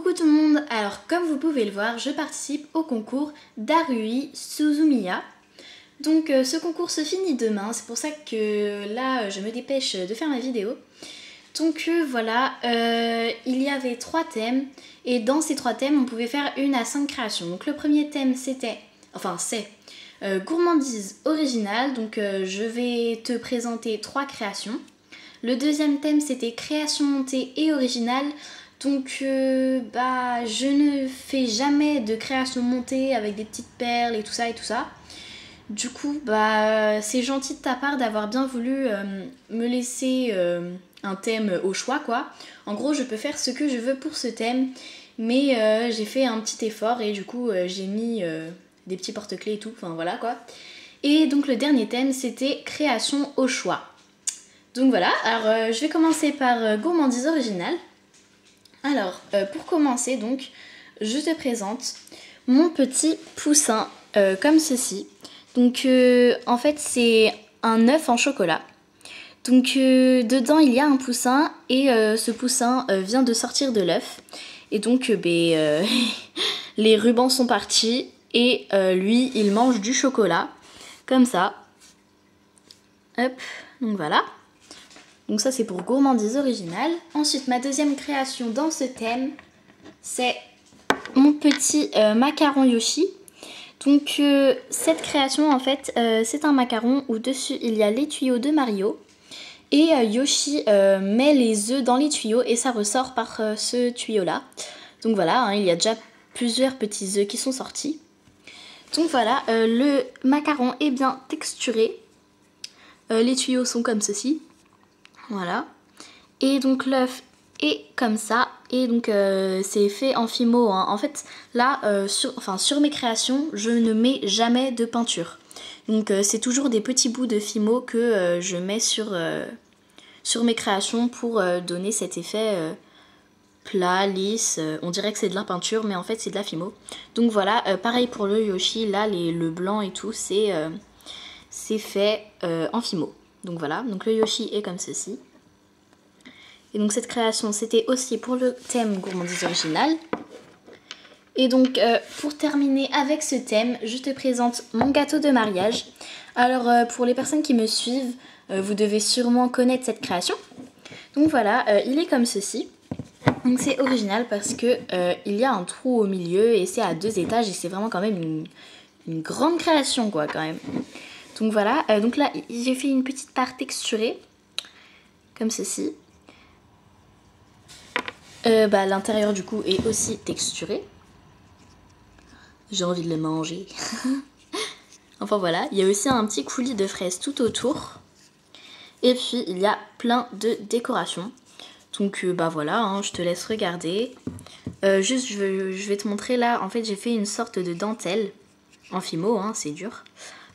Coucou tout le monde, alors comme vous pouvez le voir, je participe au concours d'Harui Suzumiya. Donc ce concours se finit demain, c'est pour ça que là je me dépêche de faire ma vidéo. Donc voilà, il y avait 3 thèmes et dans ces 3 thèmes on pouvait faire 1 à 5 créations. Donc le premier thème c'est gourmandise originale, donc je vais te présenter 3 créations. Le deuxième thème c'était création montée et originale. Donc je ne fais jamais de création montée avec des petites perles et tout ça. Du coup c'est gentil de ta part d'avoir bien voulu me laisser un thème au choix quoi. En gros je peux faire ce que je veux pour ce thème, mais j'ai fait un petit effort et du coup j'ai mis des petits porte-clés et tout, enfin voilà quoi. Et donc le dernier thème c'était création au choix. Donc voilà, alors je vais commencer par gourmandise originale. Alors, pour commencer, donc, je te présente mon petit poussin, comme ceci. Donc, en fait, c'est un œuf en chocolat. Donc, dedans, il y a un poussin et ce poussin vient de sortir de l'œuf. Et donc, les rubans sont partis et lui, il mange du chocolat, comme ça. Hop, donc voilà. Donc ça c'est pour gourmandise originale. Ensuite ma deuxième création dans ce thème, c'est mon petit macaron Yoshi. Donc cette création en fait c'est un macaron où dessus il y a les tuyaux de Mario. Et Yoshi met les œufs dans les tuyaux et ça ressort par ce tuyau là. Donc voilà, hein, il y a déjà plusieurs petits œufs qui sont sortis. Donc voilà, le macaron est bien texturé. Les tuyaux sont comme ceci. Voilà, et donc l'œuf est comme ça, et donc c'est fait en fimo, hein. En fait là, sur mes créations, je ne mets jamais de peinture. Donc c'est toujours des petits bouts de fimo que je mets sur mes créations pour donner cet effet plat, lisse. On dirait que c'est de la peinture, mais en fait c'est de la fimo. Donc voilà, pareil pour le Yoshi, là le blanc et tout, c'est fait en fimo. Donc voilà, donc le Yoshi est comme ceci. Et donc cette création, c'était aussi pour le thème gourmandise originale. Et donc pour terminer avec ce thème, je te présente mon gâteau de mariage. Alors pour les personnes qui me suivent, vous devez sûrement connaître cette création. Donc voilà, il est comme ceci. Donc c'est original parce que il y a un trou au milieu et c'est à 2 étages et c'est vraiment quand même une grande création quoi quand même. Donc voilà, donc là j'ai fait une petite part texturée, comme ceci. L'intérieur du coup est aussi texturé. J'ai envie de le manger. Enfin voilà, il y a aussi un petit coulis de fraises tout autour. Et puis il y a plein de décorations. Donc voilà, hein, je te laisse regarder. Juste je vais te montrer là, en fait j'ai fait une sorte de dentelle en fimo, hein, c'est dur.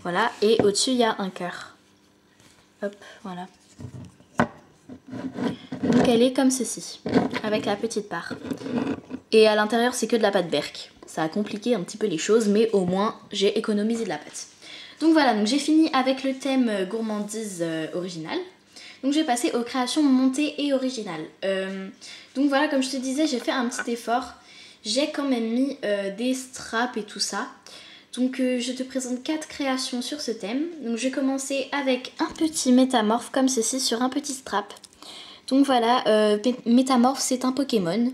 Voilà, et au-dessus il y a un cœur. Hop, voilà. Donc elle est comme ceci, avec la petite part. Et à l'intérieur c'est que de la pâte berk. Ça a compliqué un petit peu les choses, mais au moins j'ai économisé de la pâte. Donc voilà, donc j'ai fini avec le thème gourmandise originale. Donc je vais passer aux créations montées et originales. Donc voilà, comme je te disais, j'ai fait un petit effort. J'ai quand même mis des straps et tout ça. Donc je te présente 4 créations sur ce thème. Donc je vais commencer avec un petit métamorphe comme ceci sur un petit strap. Donc voilà, Métamorphe c'est un Pokémon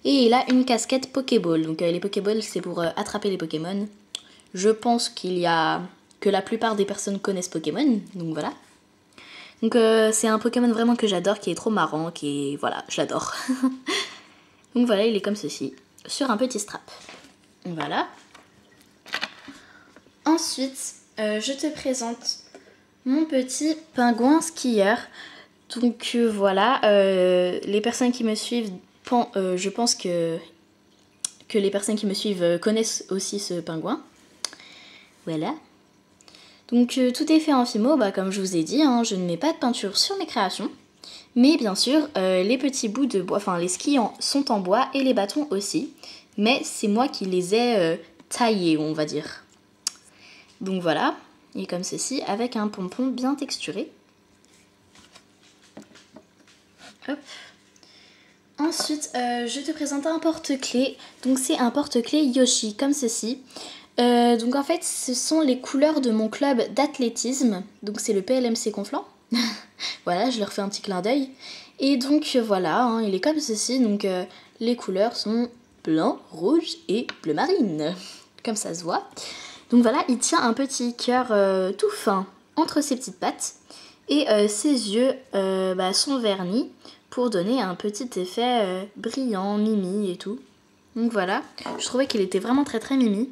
et il a une casquette Pokéball. Donc les Pokéballs c'est pour attraper les Pokémon. Je pense que la plupart des personnes connaissent Pokémon, donc voilà. Donc c'est un Pokémon vraiment que j'adore, qui est trop marrant, voilà, je l'adore. Donc voilà, il est comme ceci, sur un petit strap. Voilà. Ensuite, je te présente mon petit pingouin skieur. Donc voilà, les personnes qui me suivent, je pense que les personnes qui me suivent connaissent aussi ce pingouin. Voilà. Donc tout est fait en fimo, comme je vous ai dit, hein, je ne mets pas de peinture sur mes créations. Mais bien sûr, les petits bouts de bois, les skis sont en bois et les bâtons aussi. Mais c'est moi qui les ai taillés, on va dire. Donc voilà, il est comme ceci, avec un pompon bien texturé. Hop. Ensuite, je te présente un porte-clés. Donc c'est un porte-clés Yoshi, comme ceci. Donc en fait, ce sont les couleurs de mon club d'athlétisme. Donc c'est le PLMC Conflans. Voilà, je leur fais un petit clin d'œil. Et donc voilà, hein, il est comme ceci. Donc les couleurs sont blanc, rouge et bleu marine. Comme ça se voit. Donc voilà, il tient un petit cœur tout fin entre ses petites pattes. Et ses yeux sont vernis pour donner un petit effet brillant, mimi et tout. Donc voilà, je trouvais qu'il était vraiment très très mimi.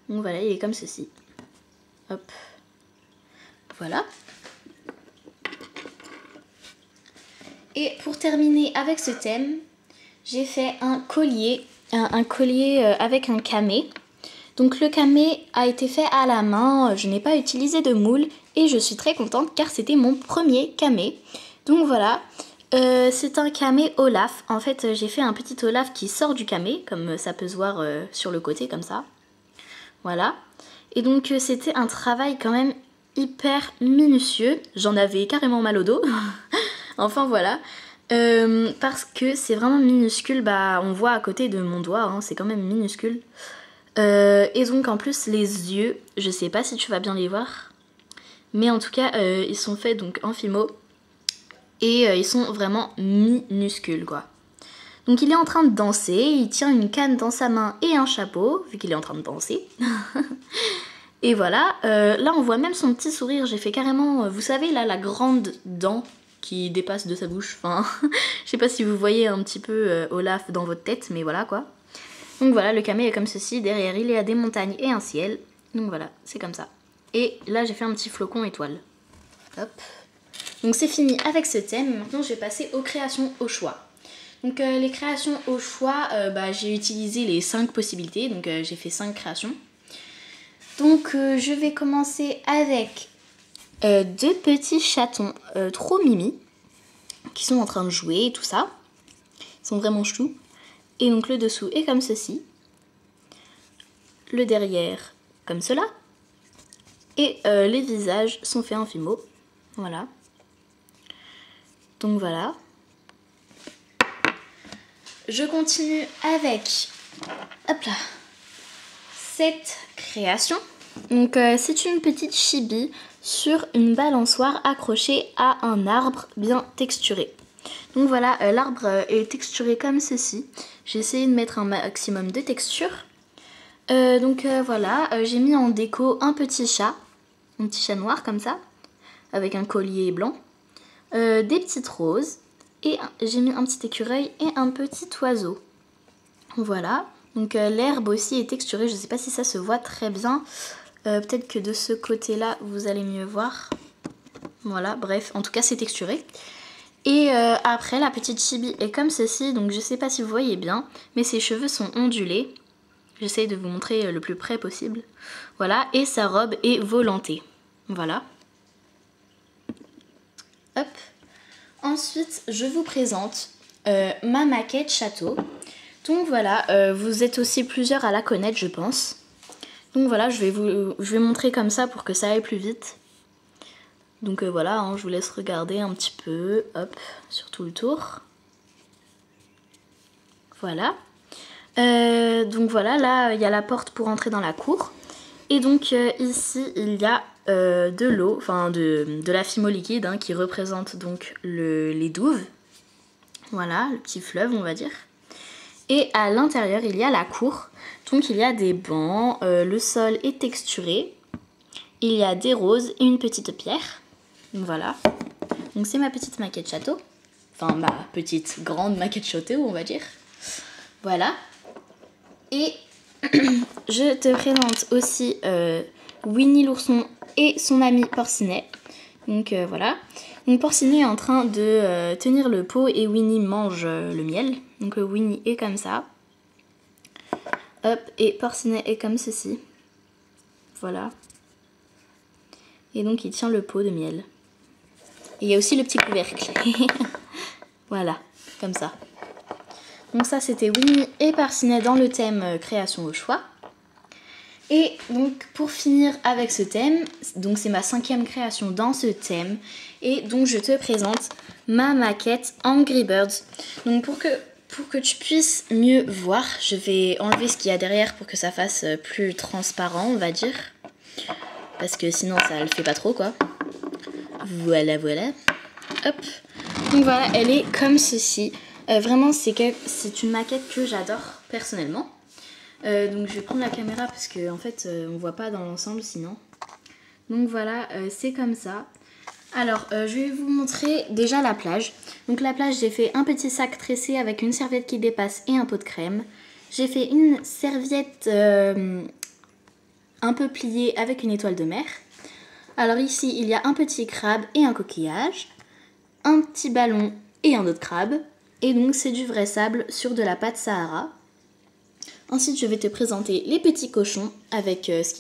Donc voilà, il est comme ceci. Hop. Voilà. Et pour terminer avec ce thème, j'ai fait un collier. Un collier avec un camé. Donc le camé a été fait à la main, je n'ai pas utilisé de moule et je suis très contente car c'était mon premier camé. Donc voilà, c'est un camé Olaf. En fait, j'ai fait un petit Olaf qui sort du camé, comme ça peut se voir sur le côté comme ça. Voilà. Et donc c'était un travail quand même hyper minutieux. J'en avais carrément mal au dos. Enfin voilà. Parce que c'est vraiment minuscule, on voit à côté de mon doigt, hein, c'est quand même minuscule. Et donc en plus les yeux, je sais pas si tu vas bien les voir, mais en tout cas ils sont faits donc en fimo et ils sont vraiment minuscules quoi. Donc il est en train de danser, il tient une canne dans sa main et un chapeau, vu qu'il est en train de danser. Et voilà, là on voit même son petit sourire, j'ai fait carrément, vous savez là la grande dent qui dépasse de sa bouche, enfin je sais pas si vous voyez un petit peu Olaf dans votre tête, mais voilà quoi. Donc voilà, le camé est comme ceci, derrière il y a des montagnes et un ciel, donc voilà, c'est comme ça. Et là j'ai fait un petit flocon étoile. Hop. Donc c'est fini avec ce thème, maintenant je vais passer aux créations au choix. Donc les créations au choix, j'ai utilisé les 5 possibilités, donc j'ai fait 5 créations. Donc je vais commencer avec 2 petits chatons trop mimi, qui sont en train de jouer et tout ça. Ils sont vraiment choux. Et donc le dessous est comme ceci. Le derrière comme cela. Et les visages sont faits en fimo. Voilà. Donc voilà. Je continue avec hop là, cette création. Donc c'est une petite chibi sur une balançoire accrochée à un arbre bien texturé. Donc voilà, l'arbre est texturé comme ceci. J'ai essayé de mettre un maximum de texture. Voilà, j'ai mis en déco un petit chat noir comme ça, avec un collier blanc, des petites roses, et j'ai mis un petit écureuil et un petit oiseau. Voilà, donc l'herbe aussi est texturée, je ne sais pas si ça se voit très bien. Peut-être que de ce côté-là, vous allez mieux voir. Voilà, bref, en tout cas c'est texturé. Et après, la petite chibi est comme ceci, donc je sais pas si vous voyez bien, mais ses cheveux sont ondulés. J'essaye de vous montrer le plus près possible. Voilà, et sa robe est volantée. Voilà. Hop. Ensuite, je vous présente ma maquette château. Donc voilà, vous êtes aussi plusieurs à la connaître, je pense. Donc voilà, je vais montrer comme ça pour que ça aille plus vite. Donc voilà, hein, je vous laisse regarder un petit peu, hop, sur tout le tour. Voilà. Donc voilà, là il y a la porte pour entrer dans la cour. Et donc ici il y a de l'eau, enfin de la fimo liquide hein, qui représente donc les douves. Voilà, le petit fleuve on va dire. Et à l'intérieur il y a la cour. Donc il y a des bancs, le sol est texturé. Il y a des roses et une petite pierre. Voilà. Donc c'est ma petite maquette château. Enfin ma petite grande maquette château on va dire. Voilà. Et je te présente aussi Winnie l'ourson et son ami Porcinet. Donc voilà. Donc Porcinet est en train de tenir le pot et Winnie mange le miel. Donc Winnie est comme ça. Hop, et Porcinet est comme ceci. Voilà. Et donc il tient le pot de miel. Et il y a aussi le petit couvercle. Voilà, comme ça. Donc ça c'était Winnie et Porcinet dans le thème création au choix. Et donc pour finir avec ce thème, donc c'est ma 5e création dans ce thème. Et donc je te présente ma maquette Angry Birds. Donc pour que tu puisses mieux voir, je vais enlever ce qu'il y a derrière pour que ça fasse plus transparent, on va dire. Parce que sinon ça le fait pas trop quoi. Voilà, voilà. Hop. Donc voilà, elle est comme ceci. Vraiment, c'est une maquette que j'adore personnellement. Donc je vais prendre la caméra parce que en fait on voit pas dans l'ensemble sinon. Donc voilà, c'est comme ça. Alors je vais vous montrer déjà la plage. Donc la plage, j'ai fait un petit sac tressé avec une serviette qui dépasse et un pot de crème. J'ai fait une serviette un peu pliée avec une étoile de mer. Alors ici il y a un petit crabe et un coquillage, un petit ballon et un autre crabe. Et donc c'est du vrai sable sur de la pâte Sahara. Ensuite, je vais te présenter les petits cochons avec ce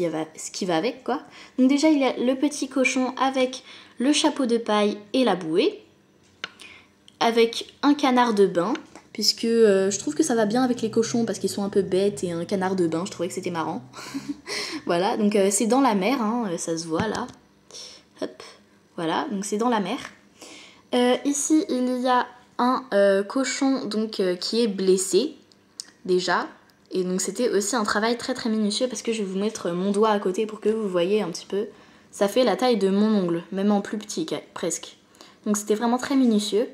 qui va avec quoi. Donc déjà, il y a le petit cochon avec le chapeau de paille et la bouée. Avec un canard de bain, puisque je trouve que ça va bien avec les cochons parce qu'ils sont un peu bêtes et un canard de bain, je trouvais que c'était marrant. Voilà, donc c'est dans la mer, hein, ça se voit là. Hop, voilà, donc c'est dans la mer. Ici, il y a un cochon donc, qui est blessé déjà. Et donc c'était aussi un travail très très minutieux parce que je vais vous mettre mon doigt à côté pour que vous voyez un petit peu. Ça fait la taille de mon ongle, même en plus petit presque. Donc c'était vraiment très minutieux.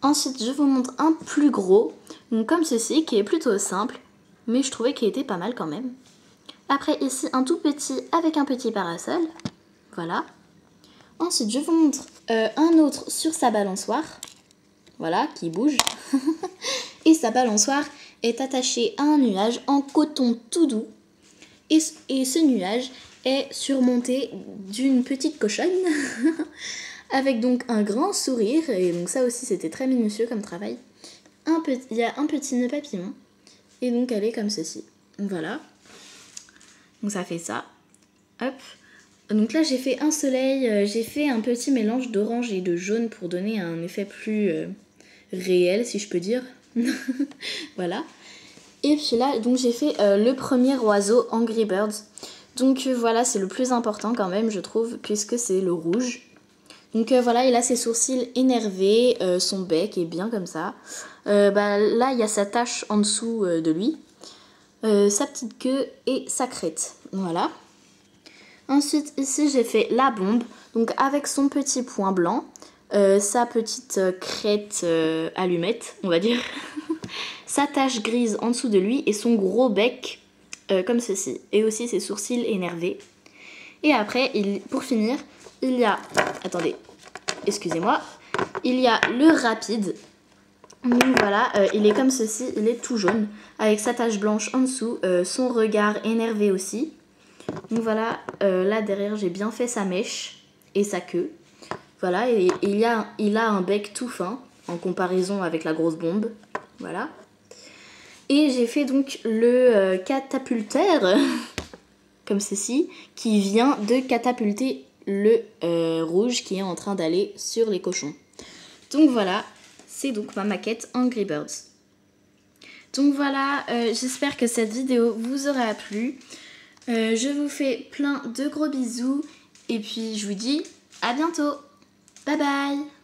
Ensuite je vous montre un plus gros, donc comme ceci, qui est plutôt simple, mais je trouvais qu'il était pas mal quand même. Après ici un tout petit avec un petit parasol, voilà. Ensuite je vous montre un autre sur sa balançoire, voilà, qui bouge. Et sa balançoire est attachée à un nuage en coton tout doux. Et ce nuage est surmonté d'une petite cochonne avec donc un grand sourire. Et donc ça aussi c'était très minutieux comme travail. Il y a un petit nœud papillon. Et donc elle est comme ceci. Voilà. Donc ça fait ça. Hop. Donc là j'ai fait un soleil. J'ai fait un petit mélange d'orange et de jaune pour donner un effet plus réel si je peux dire. Voilà. Et puis là, donc j'ai fait le premier oiseau Angry Birds. Donc voilà, c'est le plus important quand même, je trouve, puisque c'est le rouge. Donc voilà, il a ses sourcils énervés, son bec est bien comme ça. Là, il y a sa tache en dessous de lui, sa petite queue et sa crête. Voilà. Ensuite, ici, j'ai fait la bombe, donc avec son petit point blanc, sa petite crête allumette, on va dire. Sa tache grise en dessous de lui et son gros bec comme ceci. Et aussi ses sourcils énervés. Et après, pour finir, il y a... Attendez, excusez-moi. Il y a le rapide. Donc voilà, il est comme ceci, il est tout jaune. Avec sa tache blanche en dessous, son regard énervé aussi. Donc voilà, là derrière, j'ai bien fait sa mèche et sa queue. Voilà, et il a un bec tout fin en comparaison avec la grosse bombe. Voilà. Et j'ai fait donc le catapulteur, comme ceci, qui vient de catapulter le rouge qui est en train d'aller sur les cochons. Donc voilà, c'est donc ma maquette Angry Birds. Donc voilà, j'espère que cette vidéo vous aura plu. Je vous fais plein de gros bisous et puis je vous dis à bientôt. Bye bye.